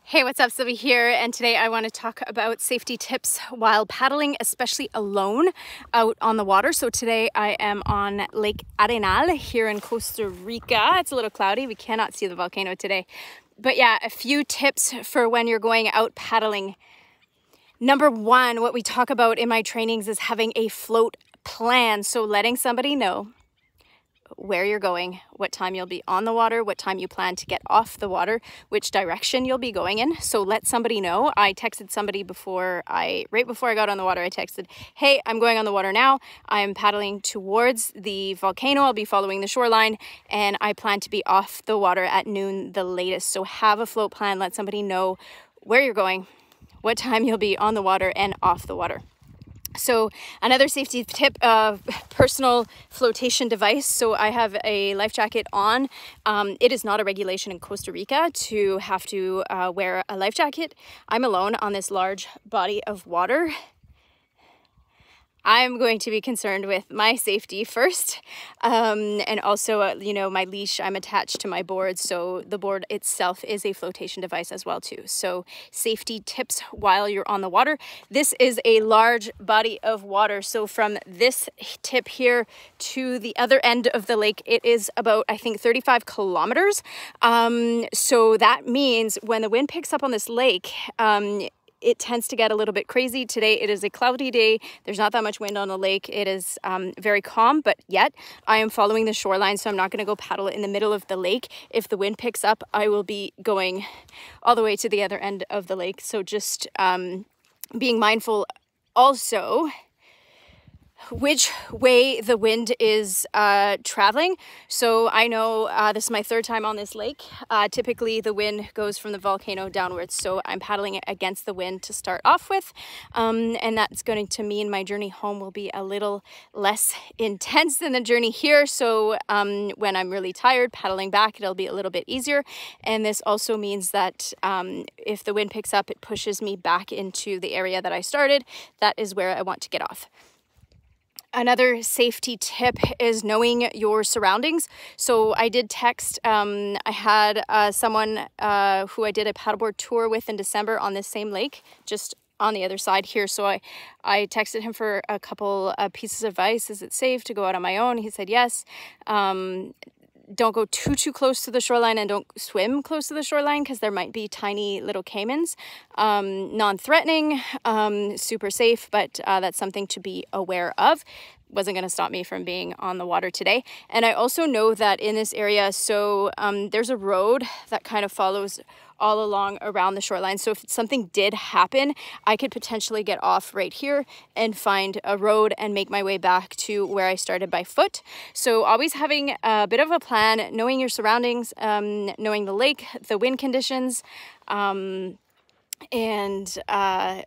Hey, what's up? Sylvie here, and today I want to talk about safety tips while paddling, especially alone out on the water. So today I am on Lake Arenal here in Costa Rica. It's a little cloudy. We cannot see the volcano today. But yeah, a few tips for when you're going out paddling. Number one, what we talk about in my trainings is having a float plan. So letting somebody know where you're going, what time you'll be on the water, what time you plan to get off the water, which direction you'll be going in. So let somebody know. I texted somebody right before I got on the water, I texted, hey, I'm going on the water now. I'm paddling towards the volcano. I'll be following the shoreline and I plan to be off the water at noon the latest. So have a float plan. Let somebody know where you're going, what time you'll be on the water and off the water. So another safety tip, personal flotation device. So I have a life jacket on. It is not a regulation in Costa Rica to have to wear a life jacket. I'm alone on this large body of water. I'm going to be concerned with my safety first, and also, my leash. I'm attached to my board, so the board itself is a flotation device as well too. So safety tips while you're on the water. This is a large body of water, so from this tip here to the other end of the lake, it is about, I think, 35 kilometers. So that means when the wind picks up on this lake, it tends to get a little bit crazy. Today it is a cloudy day. There's not that much wind on the lake. It is very calm, but yet I am following the shoreline, so I'm not going to go paddle in the middle of the lake. If the wind picks up, I will be going all the way to the other end of the lake. So just being mindful also which way the wind is traveling. So I know this is my third time on this lake. Typically the wind goes from the volcano downwards, so I'm paddling against the wind to start off with, and that's going to mean my journey home will be a little less intense than the journey here. So when I'm really tired paddling back, it'll be a little bit easier. And this also means that if the wind picks up, it pushes me back into the area that I started. That is where I want to get off. Another safety tip is knowing your surroundings. So I did text, I had someone who I did a paddleboard tour with in December on this same lake, just on the other side here. So I texted him for a couple pieces of advice. Is it safe to go out on my own? He said yes. Don't go too close to the shoreline, and don't swim close to the shoreline because there might be tiny little caimans. Non-threatening, super safe, but that's something to be aware of. Wasn't going to stop me from being on the water today. And I also know that in this area, so there's a road that kind of follows all along around the shoreline. So if something did happen, I could potentially get off right here and find a road and make my way back to where I started by foot. So always having a bit of a plan, knowing your surroundings, knowing the lake, the wind conditions, and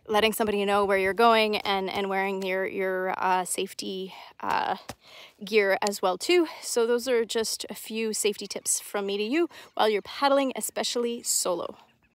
letting somebody know where you're going, and wearing your safety gear as well too. So those are just a few safety tips from me to you while you're paddling, especially solo.